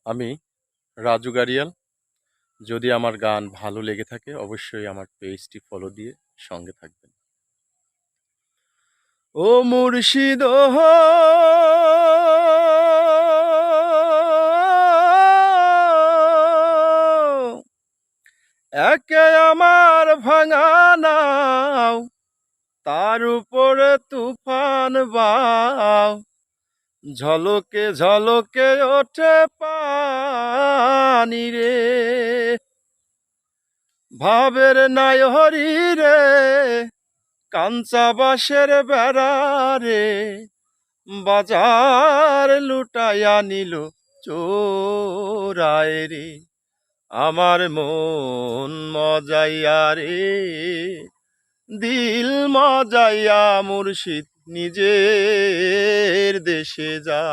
আমি রাজু গাড়িয়াল। যদি আমার গান ভালো লেগে থাকে অবশ্যই আমার পেজটি ফলো দিয়ে সঙ্গে থাকবেন। ও মুর্শিদ একে আমার ভাঙা নাও, তার উপরে তুফান বাও, ঝলকে ঝলকে ওঠে পানি রে, ভাবের নাই হরি রে, কাঞ্চা বাঁশের বেড়া রে, বাজার লুটাইয়া নিল চোরায় রে, আমার মন মজাইয়া রে, দিল মজাইয়া মুর্শিদ নিজের দেশে যা।